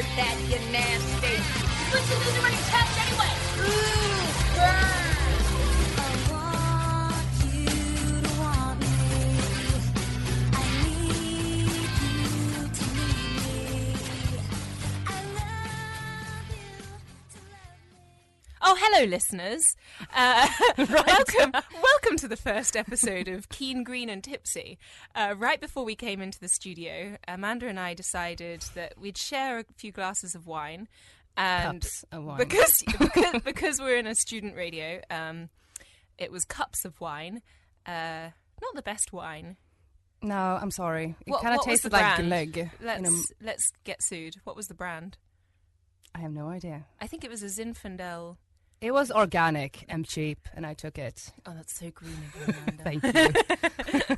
heard that, you nasty. What's the loser when you test anyway? Ooh, burn. I want you to want me. I need you to need me. I love you to love me. Oh, hello, listeners. Welcome to the first episode of Keen, Green and Tipsy. Right before we came into the studio, Amanda and I decided that we'd share a few glasses of wine. And Cups of wine. Because we're in a student radio, it was cups of wine. Not the best wine. No, I'm sorry. It What kind of was tasted the like brand? Glögg. Let's get sued. What was the brand? I have no idea. I think it was a Zinfandel. It was organic and cheap, and I took it. Oh, that's so green of you, Amanda. Thank you.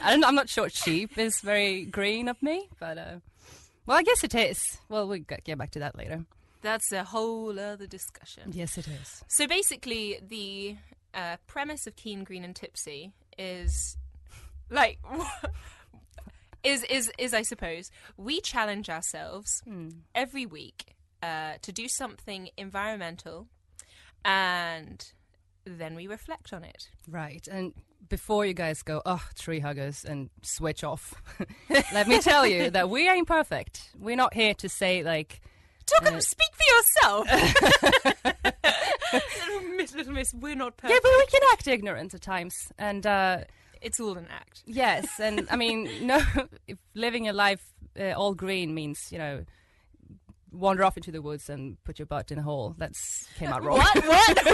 I'm not sure cheap is very green of me, but well, I guess it is. Well, we'll get back to that later. That's a whole other discussion. Yes, it is. So basically, the premise of Keen, Green and Tipsy is like is I suppose we challenge ourselves every week to do something environmental, and then we reflect on it. Right, and before you guys go, tree huggers, and switch off, let me tell you that we are imperfect. We're not here to say, like... Speak for yourself! Little miss, we're not perfect. Yeah, but we can act ignorant at times, and... it's all an act. Yes, and I mean, no, if living a life all green means, wander off into the woods and put your butt in a hole. Came out wrong. What?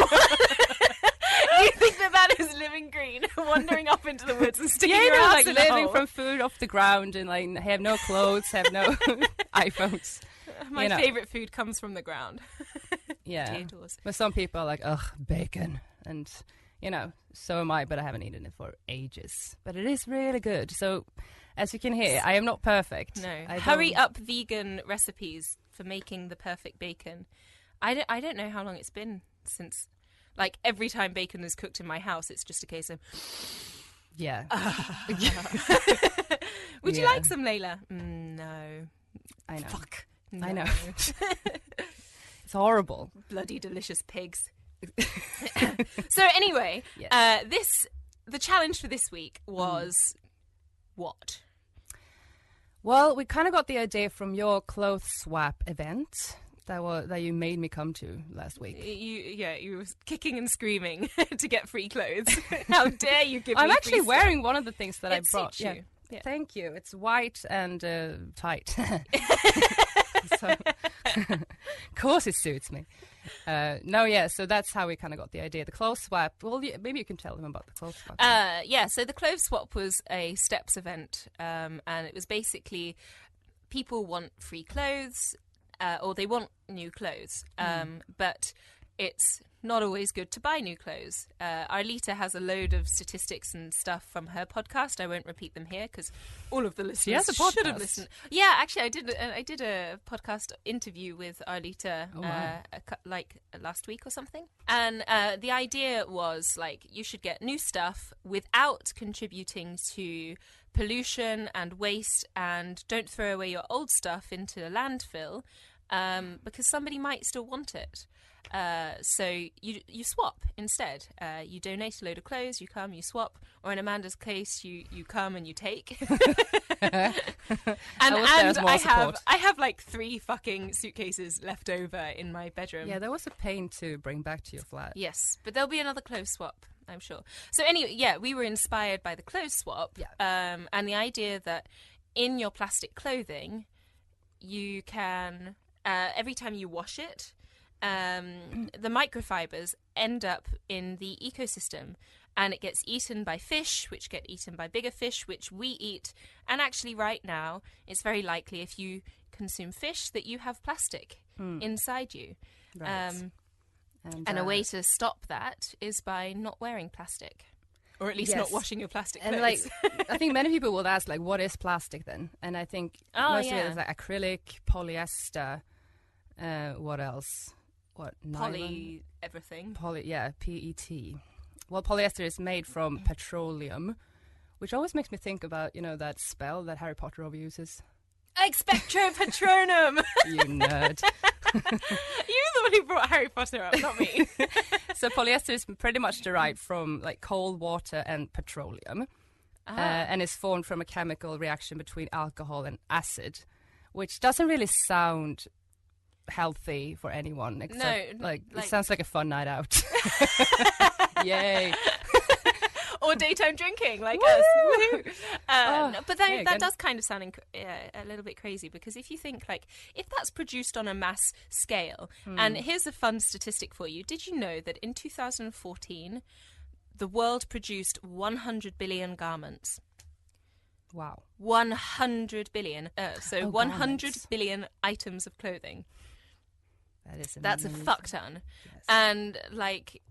You think that is living green? Wandering off into the woods and sticking your ass like in a living hole? from food off the ground and like have no clothes, have no iPhones. My favourite food comes from the ground. Yeah. Potatoes. But some people are like, bacon. And, so am I, but I haven't eaten it for ages. But it is really good. So, as you can hear, I am not perfect. No. Hurry up vegan recipes for making the perfect bacon. I don't know how long it's been since, like, every time bacon is cooked in my house, it's just a case of... Yeah. Would you like some, Laila? No. I know. Fuck. No. I know. It's horrible. Bloody delicious pigs. So anyway, Yes. the challenge for this week was what? Well, we kind of got the idea from your clothes swap event that you made me come to last week. You were kicking and screaming to get free clothes. How dare you give me I'm free actually stuff? wearing one of the things that I brought. Suits you. Yeah. Thank you. It's white and tight. So, of course it suits me. So that's how we kind of got the idea. The clothes swap. Well, maybe you can tell them about the clothes swap. So the clothes swap was a steps event, and it was basically people want free clothes, or they want new clothes, but it's not always good to buy new clothes. Arlita has a load of statistics and stuff from her podcast. I won't repeat them here because all of the listeners should have listened. Yeah, actually, I did a podcast interview with Arlita like last week or something. And the idea was like you should get new stuff without contributing to pollution and waste, and don't throw away your old stuff into a landfill because somebody might still want it. So you swap instead. You donate a load of clothes, you come, you swap, or in Amanda's case, you come and you take. and I have like 3 fucking suitcases left over in my bedroom. Yeah, that was a pain to bring back to your flat. Yes, but there'll be another clothes swap, I'm sure. So anyway, we were inspired by the clothes swap, and the idea that in your plastic clothing, you can every time you wash it. The microfibers end up in the ecosystem, and it gets eaten by fish, which get eaten by bigger fish, which we eat. And actually right now, it's very likely if you consume fish that you have plastic inside you. Right. And a way to stop that is by not wearing plastic. Or at least not washing your plastic clothes. And I think many people will ask, like, what is plastic then? And I think most of it is like acrylic, polyester, what else? What, poly everything. PET. Well, polyester is made from petroleum, which always makes me think about, that spell that Harry Potter overuses. Expectro Patronum. You nerd. You're the one who brought Harry Potter up, not me. So polyester is pretty much derived from like cold water and petroleum, and is formed from a chemical reaction between alcohol and acid, which doesn't really sound healthy for anyone. Except, No, like like- it sounds like a fun night out. Yay! Or daytime drinking, like Woo! us. Woo! Oh, but that, yeah, that good. does kind of sound a little bit crazy, because if you think, like, if that's produced on a mass scale, and here's a fun statistic for you. Did you know that in 2014, the world produced 100 billion garments? Wow. 100 billion. So 100 garments. billion items of clothing. That's a amazing. fuck ton. Yes. And, like,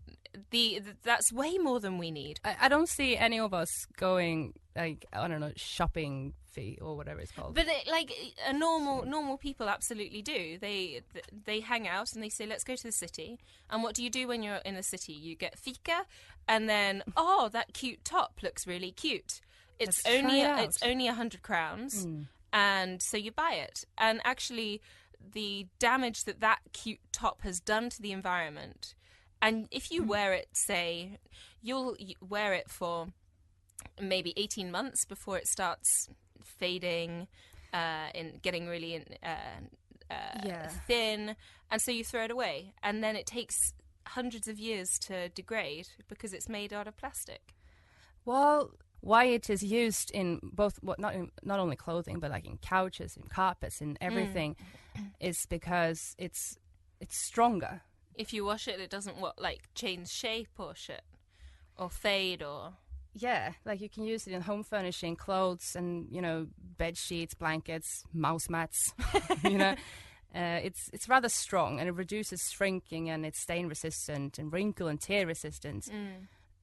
that's way more than we need. I don't see any of us going like, I don't know, shopping fee or whatever it's called. But a normal people absolutely do. They hang out and they say, let's go to the city. And what do you do when you're in the city? You get fika, and then that cute top looks really cute. It's Let's try it out. it's only 100 crowns, and so you buy it. And actually, the damage that cute top has done to the environment, and if you wear it, say, you'll wear it for maybe 18 months before it starts fading, getting really thin, and so you throw it away, and then it takes hundreds of years to degrade because it's made out of plastic. Well, why it is used in both, not only clothing, but like in couches, in carpets, in everything, is because it's stronger. If you wash it, it doesn't change shape or shit, or fade or. Yeah, like you can use it in home furnishing, clothes, and bed sheets, blankets, mouse mats. It's rather strong, and it reduces shrinking, and it's stain resistant and wrinkle and tear resistant.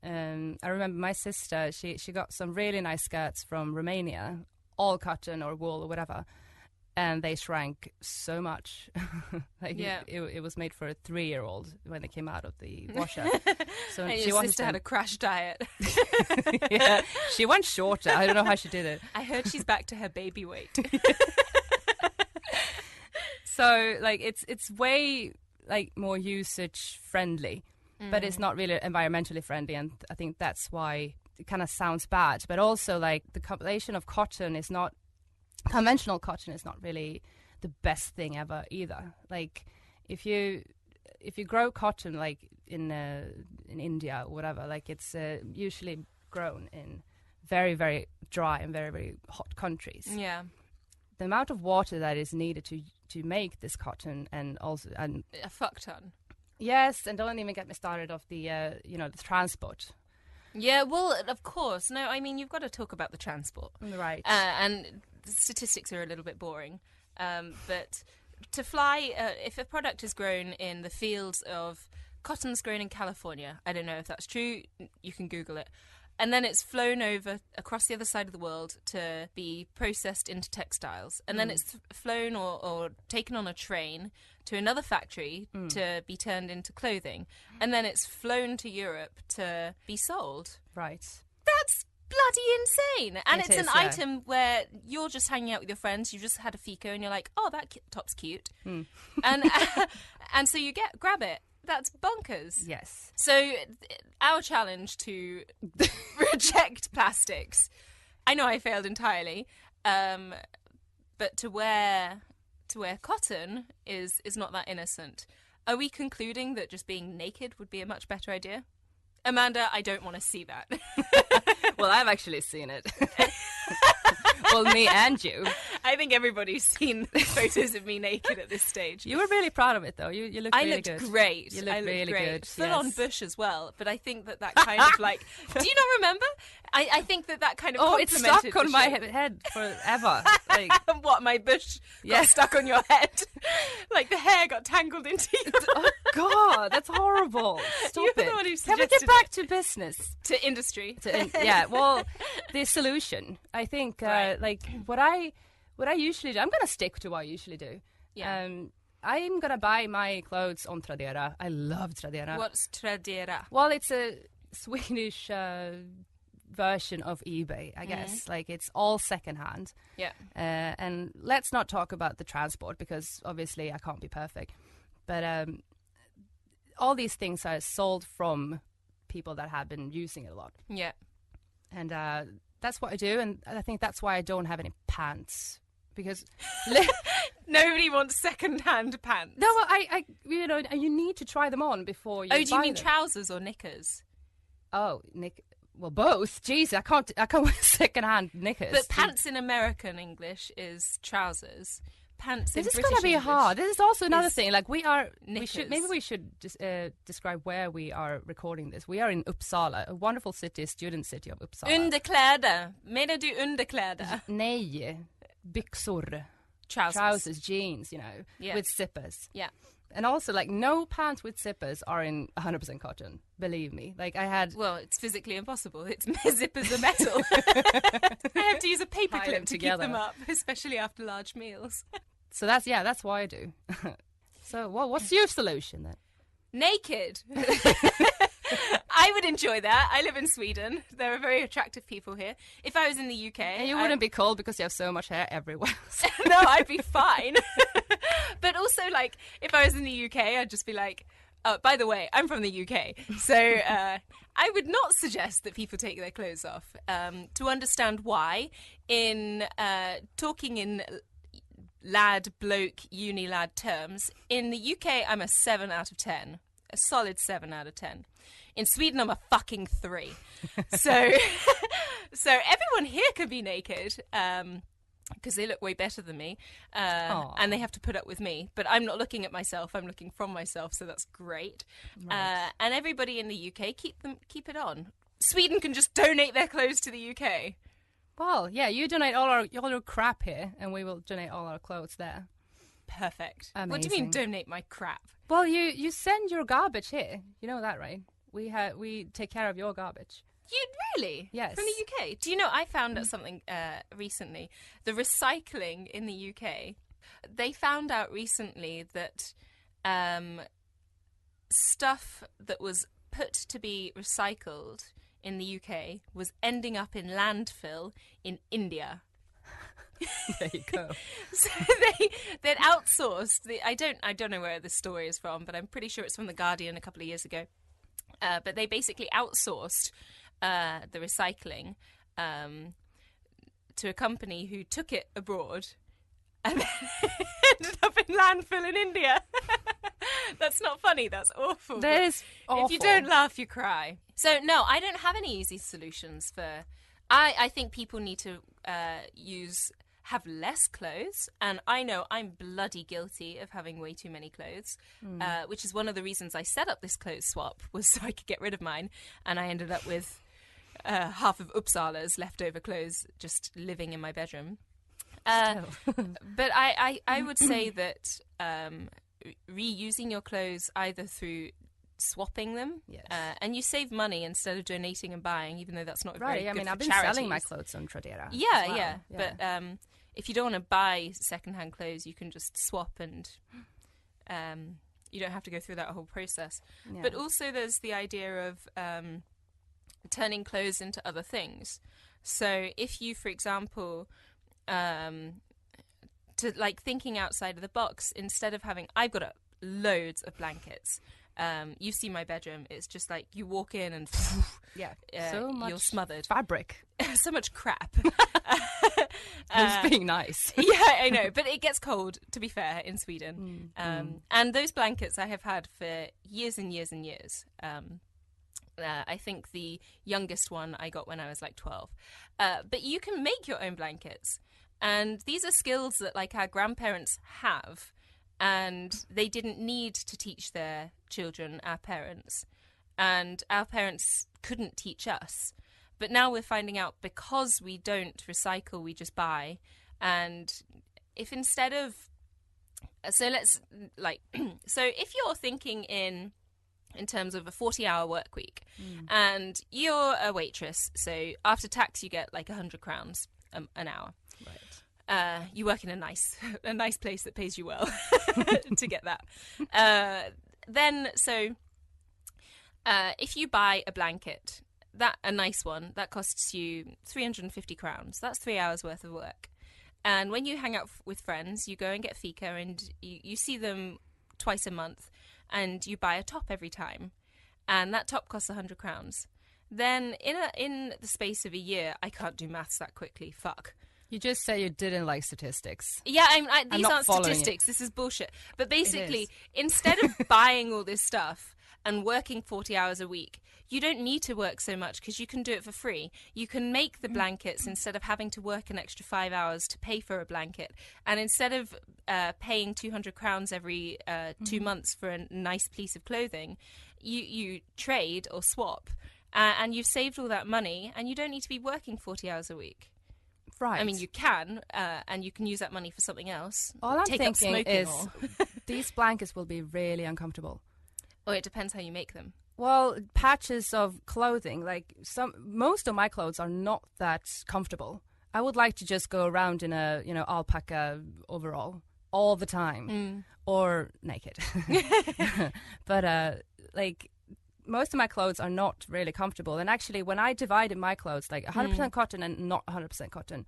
I remember my sister, she got some really nice skirts from Romania, all cotton or wool or whatever, and they shrank so much. It was made for a 3-year-old when they came out of the washer. So And she your wanted sister had a crash diet. yeah, she went shorter. I don't know how she did it. I heard she's back to her baby weight. So like it's way like more usage friendly, but it's not really environmentally friendly, and I think that's why it kind of sounds bad. But also like the combination of conventional cotton is not really the best thing ever either. Like if you grow cotton like in India or whatever, like it's usually grown in very, very dry and very, very hot countries. Yeah. The amount of water that is needed to make this cotton, and A fuck ton. yes, and don't even get me started of the the transport. Yeah, well, of course. No, I mean, you've got to talk about the transport. Right. And the statistics are a little bit boring. But to fly, if a product is grown in the fields of cotton's grown in California, I don't know if that's true, you can Google it. And then it's flown over across the other side of the world to be processed into textiles. And then it's flown or taken on a train to another factory to be turned into clothing. And then it's flown to Europe to be sold. Right. That's bloody insane. And It it's is, an yeah. item where you're just hanging out with your friends, you just had a fika, and you're like, oh, that top's cute. And and so you grab it. That's bonkers. Yes. So our challenge to reject plastics, I know I failed entirely, but to wear cotton is not that innocent. Are we concluding that just being naked would be a much better idea? Amanda, I don't want to see that. Well, I've actually seen it. Well, me and you. I think everybody's seen photos of me naked at this stage. You were really proud of it, though. You looked I really looked good. great. You looked I looked really great. good, Full on yes. bush as well. But I think that kind of like... Do you not remember? I think that kind of Oh, it's complemented stuck on the my shape. head forever. Like, What, my bush got Yes. stuck on your head? Like the hair got tangled into you. oh God, that's horrible. Stop You're it. the one who Can we suggested get back it. to business? To industry. Yeah, well, the solution. I think, Right. like, what I usually do, I'm going to stick to what I usually do. Yeah. I'm going to buy my clothes on Tradera. I love Tradera. What's Tradera? Well, it's a Swedish version of eBay, I guess. Like, it's all secondhand. Yeah. And let's not talk about the transport, because obviously I can't be perfect. But all these things are sold from people that have been using it a lot. Yeah. And that's what I do. And I think that's why I don't have any pants. Because nobody wants second-hand pants. no, I you know, you need to try them on before you. Oh, do you mean them. trousers or knickers? Oh, well, both. Jeez, I can't wear second-hand knickers. But pants in American English is trousers. Pants in This is British gonna be English hard. This is also another is thing. Like, we knickers. should describe where we are recording this. We are in Uppsala, a wonderful city, student city of Uppsala. Underkläder. Menar du underkläder? Nej, byxor, Trousers. jeans, you know, Yeah. with zippers. Yeah. And also, like, no pants with zippers are in 100% cotton. Believe me. Like, I had. Well, it's physically impossible. Its zippers are metal. I have to use a paper Tie clip them to keep together. them up, especially after large meals. So that's what I do. So, what's your solution then? Naked. I would enjoy that. I live in Sweden. There are very attractive people here. If I was in the UK... And you wouldn't be cold because you have so much hair everywhere. No, I'd be fine. But also, like, if I was in the UK, I'd just be like, oh, by the way, I'm from the UK. So I would not suggest that people take their clothes off. To understand why, in talking in lad, bloke, uni lad terms, in the UK, I'm a 7 out of 10. A solid 7 out of 10. In Sweden, I'm a fucking 3. So everyone here can be naked because they look way better than me, and they have to put up with me. But I'm not looking at myself; I'm looking from myself, so that's great. Right. And everybody in the UK, keep it on. Sweden can just donate their clothes to the UK. Well, yeah, you donate all your crap here, and we will donate all our clothes there. Perfect. Amazing. What do you mean donate my crap? Well, you send your garbage here. You know that, right? We take care of your garbage. You really? Yes. From the UK? Do you know, I found out something recently. The recycling in the UK, they found out recently that stuff that was put to be recycled in the UK was ending up in landfill in India. There you go. So they'd outsourced I don't know where this story is from, but I'm pretty sure it's from The Guardian a couple of years ago. But they basically outsourced the recycling to a company who took it abroad and then ended up in landfill in India. That's not funny. That's awful. That is awful. If you don't laugh, you cry. So no, I don't have any easy solutions for. I think people need to have less clothes, and I know I'm bloody guilty of having way too many clothes, which is one of the reasons I set up this clothes swap, was so I could get rid of mine, and I ended up with half of Uppsala's leftover clothes just living in my bedroom. But I would say that reusing your clothes either through swapping them, Yes. And you save money instead of donating and buying, even though that's not very Right. good I mean, for I've been charities. selling my clothes on Tradera. Yeah, as well. yeah. But if you don't want to buy secondhand clothes, you can just swap, and you don't have to go through that whole process. Yeah. But also there's the idea of turning clothes into other things. So if you, for example, to like thinking outside of the box, instead of having, I've got loads of blankets. You see my bedroom, it's just like you walk in and yeah, so much you're smothered. fabric. So much crap. Who's being nice? Yeah, I know, but it gets cold, to be fair, in Sweden. And those blankets I have had for years and years and years. I think the youngest one I got when I was like 12. But you can make your own blankets. And these are skills that like our grandparents have. And they didn't need to teach their children, our parents. And our parents couldn't teach us. But now we're finding out, because we don't recycle, we just buy. And if instead of... So let's, like... So if you're thinking in terms of a 40-hour work week, and you're a waitress, so after tax you get like 100 crowns an hour. Right. You work in a nice place that pays you well to get that. Then, so if you buy a blanket, that a nice one that costs you 350 crowns. That's 3 hours worth of work. And when you hang out with friends, you go and get fika, and you see them twice a month, and you buy a top every time, and that top costs 100 crowns. Then in the space of a year, I can't do maths that quickly. Fuck. You just say you didn't like statistics. Yeah, these not aren't following statistics. This is bullshit. But basically, instead of buying all this stuff and working 40 hours a week, you don't need to work so much because you can do it for free. You can make the blankets instead of having to work an extra 5 hours to pay for a blanket. And instead of paying 200 crowns every 2 months for a nice piece of clothing, you trade or swap. And you've saved all that money, and you don't need to be working 40 hours a week. Right. I mean, you can, and you can use that money for something else. All I'm Take up thinking smoking is or- these blankets will be really uncomfortable. Oh, it depends how you make them. Well, patches of clothing, like most of my clothes are not that comfortable. I would like to just go around in a, alpaca overall all the time, or naked. But most of my clothes are not really comfortable. And actually, when I divided my clothes, like 100% cotton and not 100% cotton,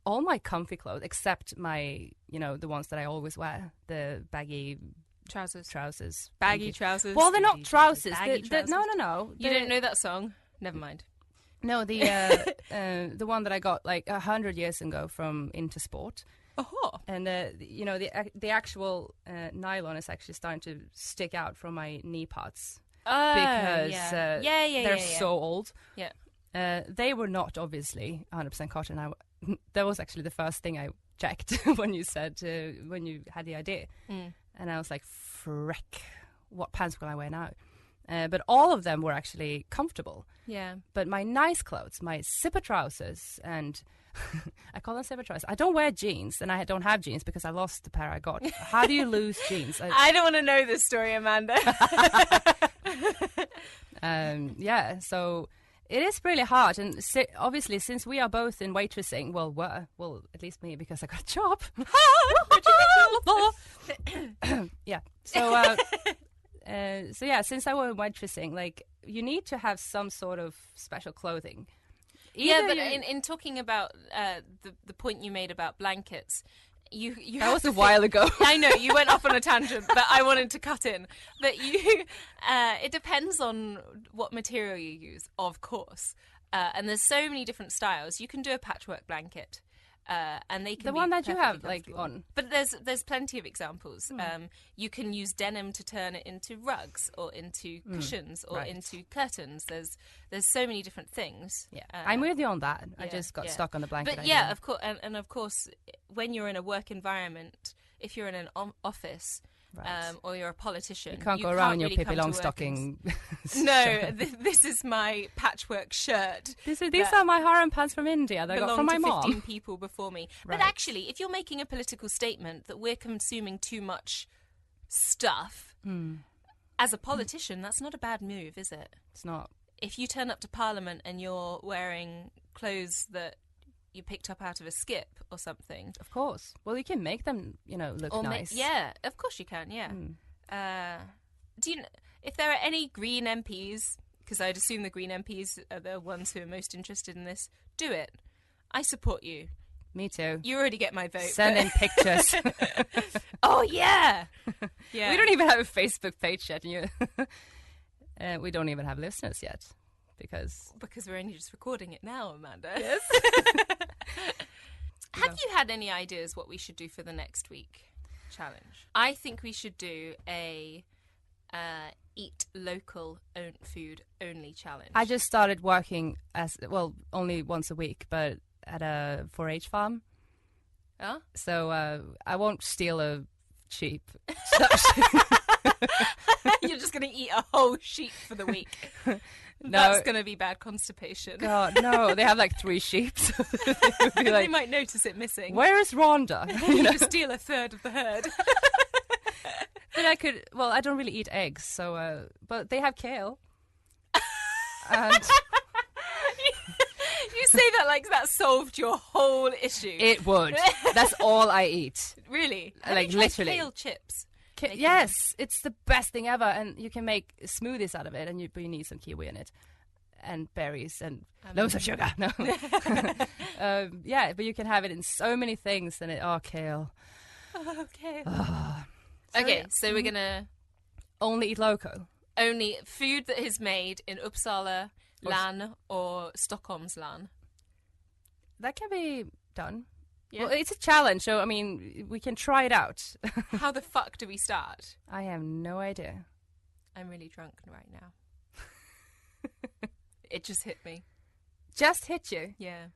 all my comfy clothes, except my, the ones that I always wear, the baggy trousers. Baggy trousers. Well, they're not trousers. Baggy trousers. No. You don't know that song? Never mind. No, the one that I got like 100 years ago from Intersport. Oh. And the actual nylon is actually starting to stick out from my knee pads because they're so old. Yeah. They were not obviously 100% cotton. That was actually the first thing I checked when you said when you had the idea, and I was like, "Frick, what pants will I wear now?" But all of them were actually comfortable. Yeah. But my nice clothes, my zipper trousers, and I call them zipper trousers. I don't wear jeans, and I don't have jeans because I lost the pair I got. How do you lose jeans? I don't want to know this story, Amanda. So it is really hard. And obviously, since we are both in waitressing, well, at least me, because I got a job. Yeah. So yeah, since I was waitressing, like, you need to have some sort of special clothing. Yeah, but in talking about the point you made about blankets, you that was a while ago. I know you went off on a tangent, but I wanted to cut in. But it depends on what material you use, of course. And there's so many different styles. You can do a patchwork blanket. And they can the be one that you have perfectly like comfortable. on. But there's plenty of examples. You can use denim to turn it into rugs or into cushions or into curtains. There's so many different things. Yeah, I'm with you on that. I just got stuck on the blanket. But idea. yeah, of course, and of course, when you're in a work environment, if you're in an office. Right. Or you're a politician. You can't go around in your really Pippi come to work Longstocking. No, this is my patchwork shirt. These are my harem pants from India that I got from my belonged to 15 mom. people before me. Right. But actually, if you're making a political statement that we're consuming too much stuff, as a politician, that's not a bad move, is it? It's not. If you turn up to Parliament and you're wearing clothes that you picked up out of a skip or something. Of course. Well, you can make them, look Or nice. yeah, of course you can, yeah. Do you if there are any Green MPs, because I'd assume the Green MPs are the ones who are most interested in this, do it. I support you. Me too. You already get my vote. Send in pictures. Oh, yeah. Yeah. We don't even have a Facebook page yet. We don't even have listeners yet. Because we're only just recording it now, Amanda. Yes. Have you had any ideas what we should do for the next week challenge? I think we should do a eat local food only challenge. I just started working only once a week, but at a 4-H farm. Oh? So I won't steal a sheep. You're just going to eat a whole sheep for the week. No. That's going to be bad constipation. God, no. They have like 3 sheep. So they might notice it missing. Where is Rhonda? You just steal a third of the herd. Then I don't really eat eggs, so, but they have kale. And you say that like that solved your whole issue. it would. That's all I eat. Really? Like, literally. Kale chips. Yes, it's the best thing ever, and you can make smoothies out of it, but you need some kiwi in it. and berries and loads of sugar. No. Yeah, but you can have it in so many things. And kale. Okay. So, Okay, so we're gonna only eat local. only food that is made in Uppsala län or Stockholm's län. That can be done. Yeah. Well, it's a challenge, so I mean, we can try it out. How the fuck do we start? I have no idea. I'm really drunk right now. It just hit me. Just hit you. Yeah.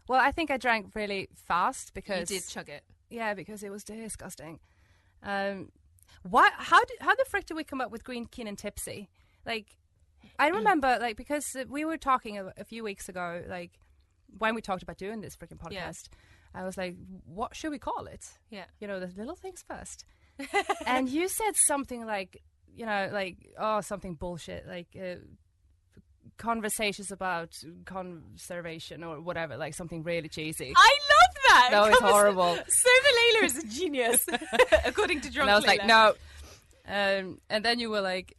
Well, I think I drank really fast because You did chug it. Yeah, because it was disgusting. Why? How the frick did we come up with Green Keen and Tipsy? Like, I remember, like, because we were talking a few weeks ago, like, when we talked about doing this freaking podcast, I was like, what should we call it? Yeah. You know, the little things first. And you said something like, you know, like, something bullshit, like, conversations about conservation or whatever, like something really cheesy. I love that! That was horrible. So the Laila is a genius, according to Drunk And I was Laila. like, no. And then you were like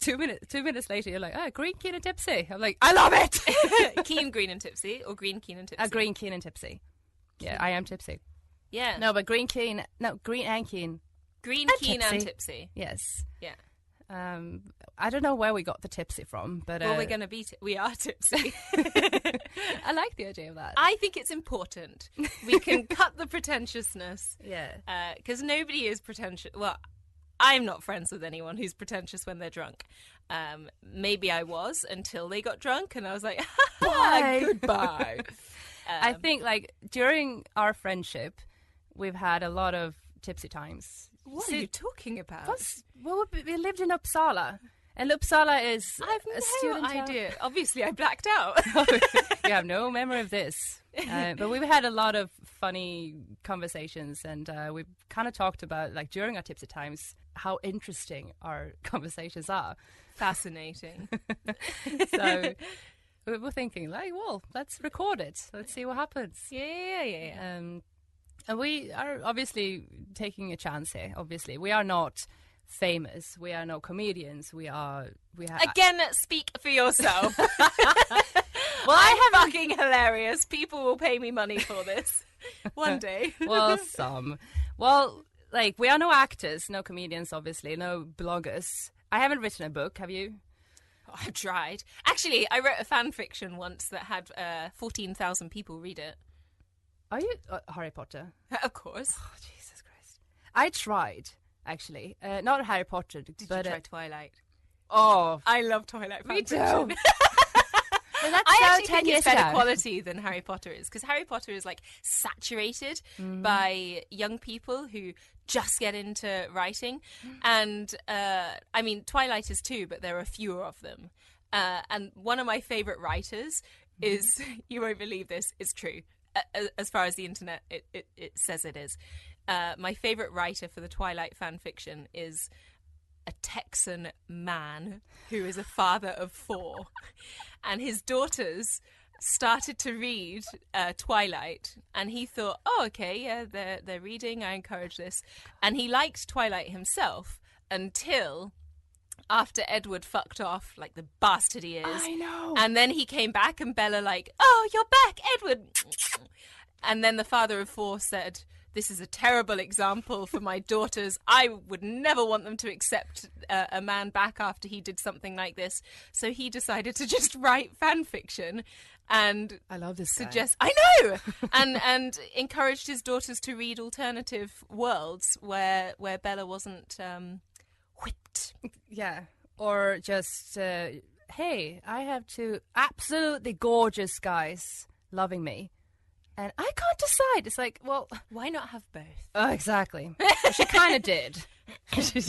2 minutes later, you're like, Green Keen and Tipsy. I'm like, I love it! Keen, Green and Tipsy, or Green, Keen and Tipsy? Green Keen and Tipsy. Yeah, I am tipsy. Yeah. No, but Green and Keen. Green, and Keen tipsy. and Tipsy. Yes. Yeah. I don't know where we got the tipsy from, but Well, we're going to be... we are tipsy. I like the idea of that. I think it's important. We can cut the pretentiousness. Yeah. Because nobody is pretentious. Well, I'm not friends with anyone who's pretentious when they're drunk. Maybe I was until they got drunk, and I was like, Bye. goodbye. I think, like, during our friendship, we've had a lot of tipsy times. What are you talking about? Well, we lived in Uppsala, and Uppsala is I have a no student town. idea. Obviously, I blacked out. You have no memory of this. But we've had a lot of funny conversations, and we've kind of talked about, like, during our tipsy times, how interesting our conversations are. Fascinating. So we were thinking, like, well, let's record it. Let's see what happens. Yeah. And we are obviously taking a chance here. Obviously, we are not famous. We are no comedians. We have Again, speak for yourself. Well, I'm fucking hilarious. People will pay me money for this one day. Well, like, we are no actors, no comedians, obviously, no bloggers. I haven't written a book. Have you? Oh, I've tried. Actually, I wrote a fan fiction once that had 14,000 people read it. Are you Harry Potter? Of course. Oh, Jesus Christ! I tried, actually. Not Harry Potter, Did but you try Twilight? Oh, I love Twilight fan me fiction. too. But that's I so actually 10 think years it's better ago. quality than Harry Potter is, because Harry Potter is like saturated by young people who just get into writing, and I mean Twilight is too, but there are fewer of them. And one of my favourite writers is, you won't believe this, it's true. As far as the internet it says it is. My favourite writer for the Twilight fan fiction is a Texan man who is a father of 4, and his daughters started to read Twilight, and he thought, oh, okay, yeah, they're reading, I encourage this. And he liked Twilight himself until after Edward fucked off, like the bastard he is. I know. And then he came back, and Bella like, oh, you're back, Edward. And then the father of 4 said, this is a terrible example for my daughters. I would never want them to accept a man back after he did something like this. So he decided to just write fan fiction and I love this guy. I know, and encouraged his daughters to read alternative worlds where Bella wasn't whipped. Yeah, or just hey, I have 2 absolutely gorgeous guys loving me, and I can't decide. It's like, well, Why not have both? oh, exactly. She kind of did.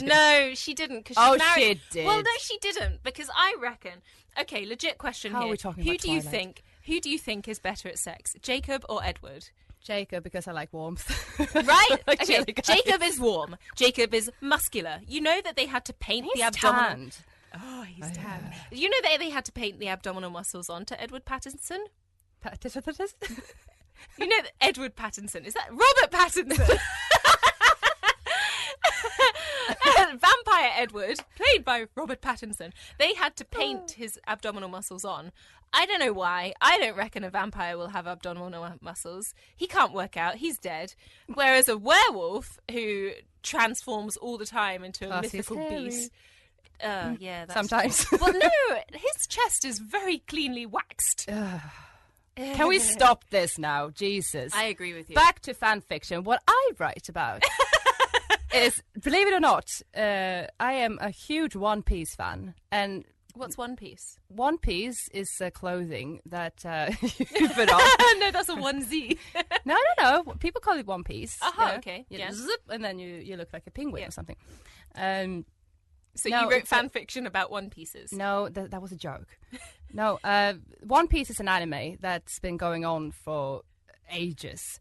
No, she didn't. Cause Oh, she's married. she did. Well, no, she didn't, because I reckon. Okay, legit question How are here. we talking Who about do you Twilight? think? Who do you think is better at sex, Jacob or Edward? Jacob, because I like warmth. Right? Like Okay, chili guys. Jacob is warm. Jacob is muscular. You know that they had to paint the He's abdominal. tanned. Oh, he's tanned. You know that they had to paint the abdominal muscles onto Edward Pattinson. You know that Edward Pattinson, is that Robert Pattinson? Vampire Edward, played by Robert Pattinson, they had to paint his abdominal muscles on. I don't know why. I don't reckon a vampire will have abdominal muscles. He can't work out. He's dead. Whereas a werewolf who transforms all the time into a mythical beast. Yeah, that's Sometimes. Well, no, his chest is very cleanly waxed. Can we stop this now? Jesus. I agree with you. Back to fan fiction. What I write about is, believe it or not, I am a huge One Piece fan. And what's One Piece? One Piece is clothing that you put on. No, that's a onesie. No. People call it One Piece. Okay. You Yeah. zip, and then you look like a penguin or something. So No, you wrote it's fan fiction about One Pieces? No, that was a joke. No, One Piece is an anime that's been going on for ages.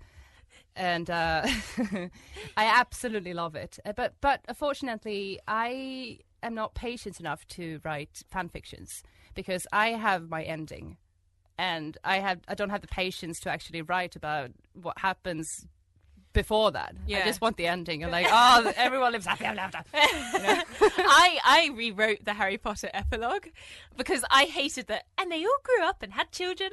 And I absolutely love it. But unfortunately, I am not patient enough to write fan fictions because I have my ending. And I don't have the patience to actually write about what happens before that. Yeah. I just want the ending. And like, oh, everyone lives happy ever after. You know? I rewrote the Harry Potter epilogue because I hated that. And they all grew up and had children.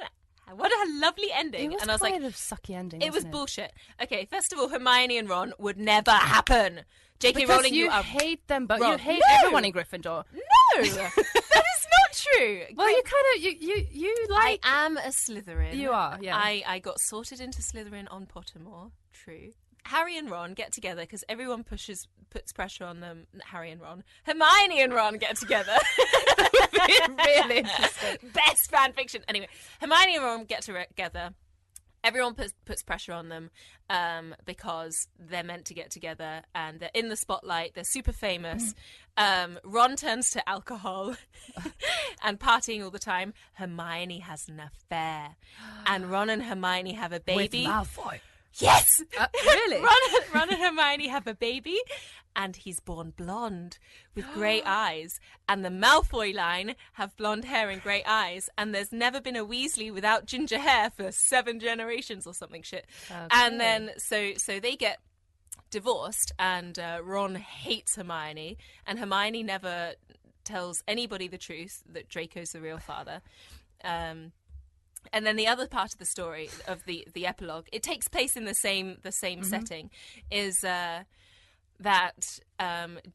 What a lovely ending. It was and I was like, quite a sucky ending. it was wasn't bullshit. Okay, first of all, Hermione and Ron would never happen. J.K. Because Rowling, you are hate them, but wrong. you hate No! everyone in Gryffindor. No, that is not true. Well, you kind of you like. I am a Slytherin. You are, yeah. I got sorted into Slytherin on Pottermore. True. Harry and Ron get together because everyone puts pressure on them. Harry and Ron. Hermione and Ron get together. really interesting. Best fan fiction. Anyway, Hermione and Ron get together. Everyone puts pressure on them because they're meant to get together and they're in the spotlight. They're super famous. Ron turns to alcohol and partying all the time. Hermione has an affair. And Ron and Hermione have a baby. With Malfoy. Yes! Really? Ron and Hermione have a baby, and he's born blonde with grey eyes. And the Malfoy line have blonde hair and grey eyes. And there's never been a Weasley without ginger hair for 7 generations or something shit. Okay. And then, so they get divorced, and Ron hates Hermione, and Hermione never tells anybody the truth that Draco's the real father. And then the other part of the story of the epilogue, it takes place in the same setting, is that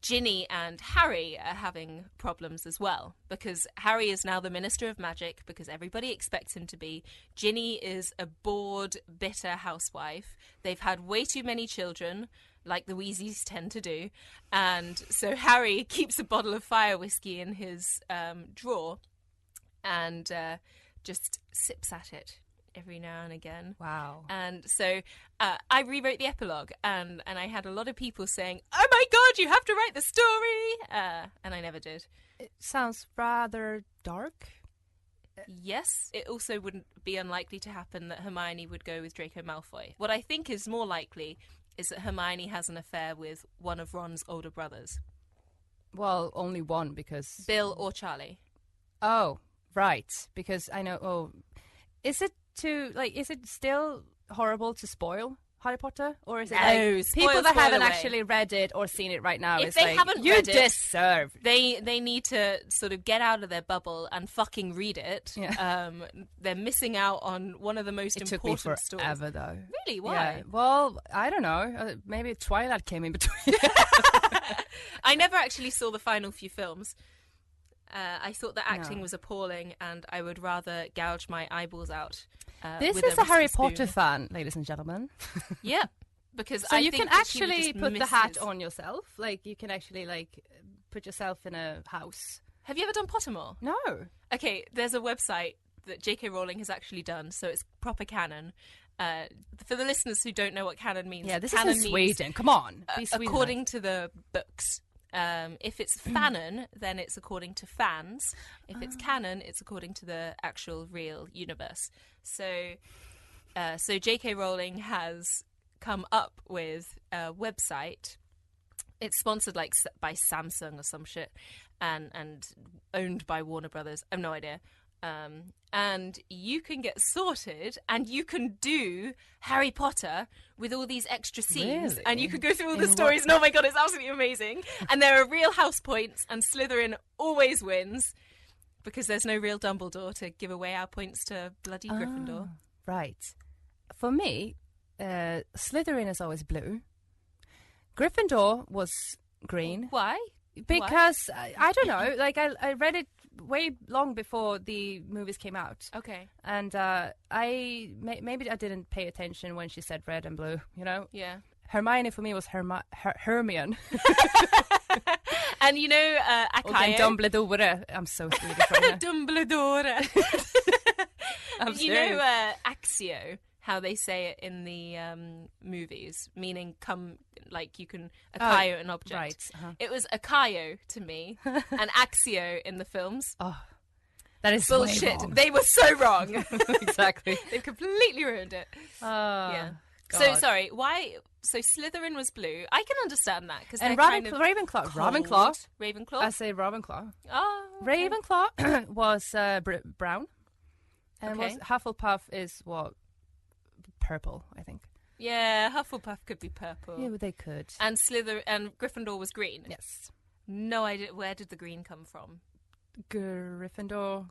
Ginny and Harry are having problems as well because Harry is now the Minister of Magic because everybody expects him to be. Ginny is a bored, bitter housewife. They've had way too many children, like the Weasleys tend to do, and so Harry keeps a bottle of fire whiskey in his drawer, and just sips at it every now and again. Wow. And so I rewrote the epilogue, and I had a lot of people saying, "Oh my God, you have to write the story!" And I never did. It sounds rather dark. Yes, it also wouldn't be unlikely to happen that Hermione would go with Draco Malfoy. What I think is more likely is that Hermione has an affair with one of Ron's older brothers. Well, only one because... Bill or Charlie. Oh, right. Because I know... Oh, is it still horrible to spoil Harry Potter? Or is it No, like spoil, people that spoil haven't away. actually read it or seen it right now? If it's they like, haven't you read it, deserve... They need to sort of get out of their bubble and fucking read it. Yeah. They're missing out on one of the most It took me important stories. forever, though. Really? Why? Yeah. Well, I don't know. Maybe Twilight came in between. I never actually saw the final few films. I thought the acting No. was appalling, and I would rather gouge my eyeballs out. This with is a Harry spoon. Potter fan, ladies and gentlemen. Yeah, because So I you think can that she would actually just put the miss hat his- on yourself. Like, you can actually, like, put yourself in a house. Have you ever done Pottermore? No. Okay, there's a website that J.K. Rowling has actually done, so it's proper canon. For the listeners who don't know what canon means, Yeah, this canon is in means, Sweden. Come on. Be Sweden. according to the books. If it's fanon, then it's according to fans. If it's canon, it's according to the actual real universe. So J.K. Rowling has come up with a website. It's sponsored like by Samsung or some shit, and owned by Warner Brothers. I have no idea. and you can get sorted and you can do Harry Potter with all these extra scenes. Really? And you could go through all the In stories. And oh my God, it's absolutely amazing. And there are real house points, and Slytherin always wins because there's no real Dumbledore to give away our points to bloody Gryffindor. Right. For me, Slytherin is always blue. Gryffindor was green. Why? Because I don't know, like I read it way long before the movies came out, Okay. and maybe I didn't pay attention when she said red and blue. You know, Yeah. Hermione for me was Hermione. And you know, Och Akayo. Dumbledore. I'm so Swedish right now. Dumbledore. I'm You serious. know, Axio, how they say it in the movies, meaning come, like you can Akayo an object. Right. Uh-huh. It was Akayo to me, and Axio in the films. Oh, that is way Bullshit. wrong. They were so wrong. Exactly. They've completely ruined it. Yeah. So God. sorry. Why? So Slytherin was blue. I can understand that because And they're kind of Ravenclaw. cold. Ravenclaw. Ravenclaw. I say Ravenclaw. Oh. okay. Ravenclaw was brown, and Okay. was Hufflepuff is what, purple, I think. Yeah, Hufflepuff could be purple. Yeah, they could. And Gryffindor was green. Yes, No idea. Where did the green come from? Gryffindor.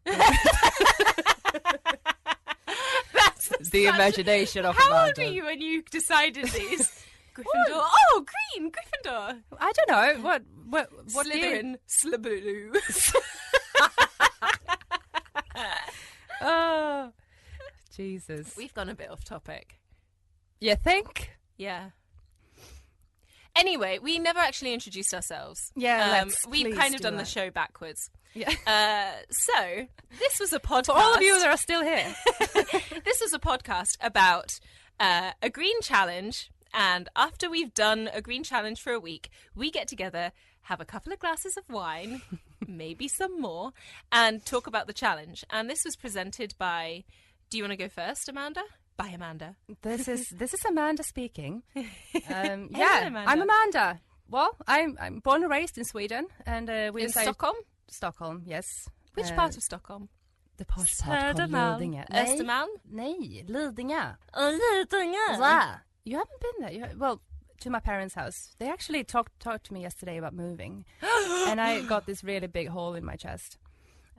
That's The imagination of How old Amanda. were you when you decided these? Gryffindor. Oh, green Gryffindor. I don't know what Slytherin. Slyblue. Oh, Jesus. We've gone a bit off topic. You think? Yeah. Anyway, we never actually introduced ourselves. Yeah, we've please kind of do done the that. show backwards. Yeah. So this was a podcast. For all of you that are still here. This was a podcast about a green challenge, and after we've done a green challenge for a week, we get together, have a couple of glasses of wine, maybe some more, and talk about the challenge. And this was presented by. Do you want to go first, Amanda? By Amanda. This is Amanda speaking. Yeah, Amanda. I'm Amanda. Well, I'm born and raised in Sweden, and we In decided Stockholm? Stockholm, yes. Which part of Stockholm? The posh part called Lidingö. Östermalm? Nej, Lidingö. Lidingö. Yeah. You haven't been there. Well, to my parents' house. They actually talked to me yesterday about moving, and I got this really big hole in my chest.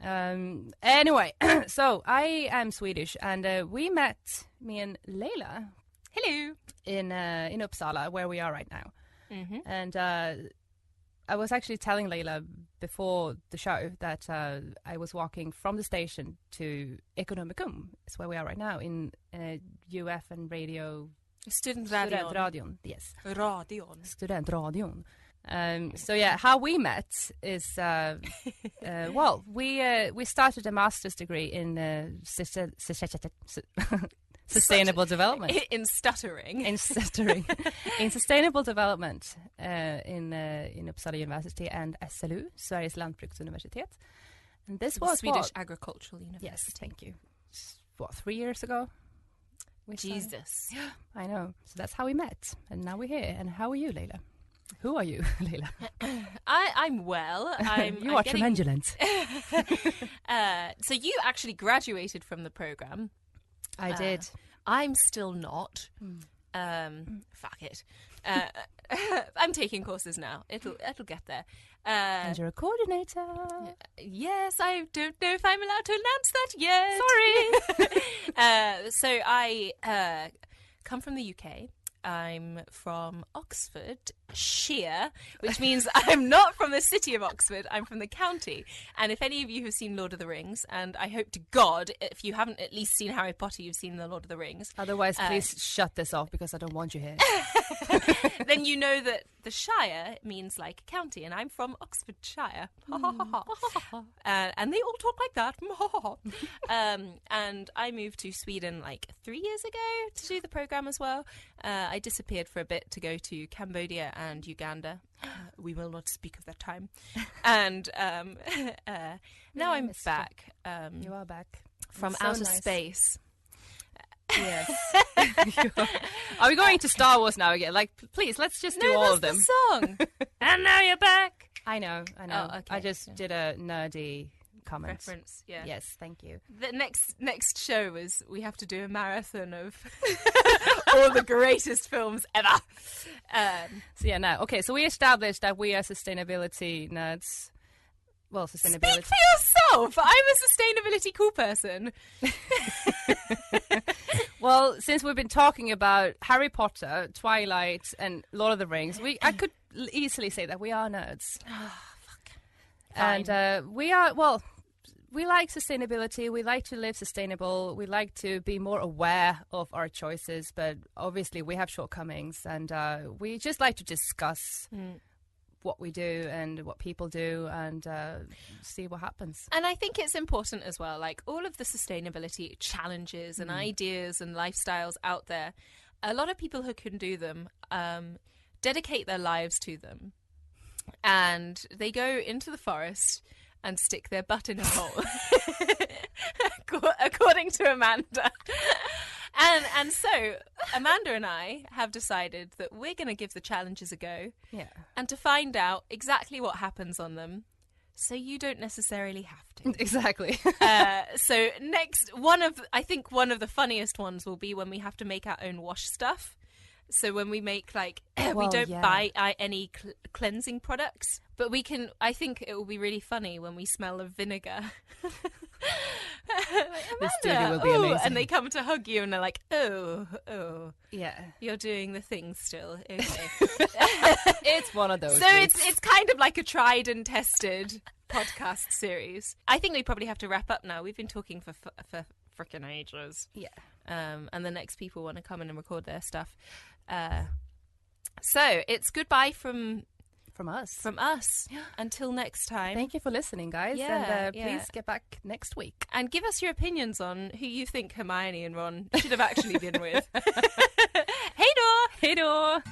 Anyway, so I am Swedish, and we met, me and Laila, Hello. in Uppsala, where we are right now. Mm-hmm. And I was actually telling Laila before the show that I was walking from the station to Ekonomicum, it's where we are right now, in UF and radio. Studentradion. Yes. Radion. Studentradion. So yeah, how we met is well, we started a master's degree in sustainable development. In stuttering. In stuttering, in sustainable development in Uppsala University and SLU, Sveriges Lantbruksuniversitet. And this was Swedish what? Agricultural University. Yes, thank you. What, 3 years ago? We started. Jesus. I know. So that's how we met, and now we're here. And how are you, Laila? Who are you, Laila? I'm well. You are tremendulent. So you actually graduated from the program. I did. I'm still not. Fuck it. I'm taking courses now. It'll get there. And you're a coordinator. Yes, I don't know if I'm allowed to announce that yet. Sorry. So I come from the UK. I'm from Oxfordshire, which means I'm not from the city of Oxford. I'm from the county. And if any of you have seen Lord of the Rings, and I hope to God, if you haven't at least seen Harry Potter, you've seen the Lord of the Rings. Otherwise, please shut this off because I don't want you here. Then you know that the Shire means like county, and I'm from Oxfordshire. And they all talk like that. And I moved to Sweden like 3 years ago to do the program as well. I disappeared for a bit to go to Cambodia and Uganda. We will not speak of that time. And now I'm back. You are back. From So outer nice. space. Yes. Are we going to Star Wars now again? Like, please, let's just do all of them. The song. And now you're back. I know. Oh, okay. I just did a nerdy comment. Preference, yeah. Yes, thank you. The next show is we have to do a marathon of all the greatest films ever. So yeah, now, okay, so we established that we are sustainability nerds. Well, sustainability. Speak for yourself. I'm a sustainability cool person. Well, since we've been talking about Harry Potter, Twilight, and Lord of the Rings, I could easily say that we are nerds. Oh, fuck. And we are, well, we like sustainability. We like to live sustainable. We like to be more aware of our choices, but obviously we have shortcomings, and we just like to discuss what we do and what people do, and see what happens. And I think it's important as well, like all of the sustainability challenges and ideas and lifestyles out there, a lot of people who can do them dedicate their lives to them, and they go into the forest and stick their butt in a hole, according to Amanda. And so Amanda and I have decided that we're going to give the challenges a go, and to find out exactly what happens on them, so you don't necessarily have to. Exactly. So next, I think one of the funniest ones will be when we have to make our own wash stuff. So when we make, like, we don't buy any cleansing products, but we can, I think it will be really funny when we smell of vinegar. Like, the studio will be amazing. And they come to hug you and they're like, oh, yeah, you're doing the thing still. Okay. It's one of those. So it's kind of like a tried and tested podcast series. I think we probably have to wrap up now. We've been talking for frickin' ages. Yeah. And the next people want to come in and record their stuff. So it's goodbye from us. Until next time. Thank you for listening, guys. Yeah, and please get back next week. And give us your opinions on who you think Hermione and Ron should have actually been with. Hey, door! Hey, door!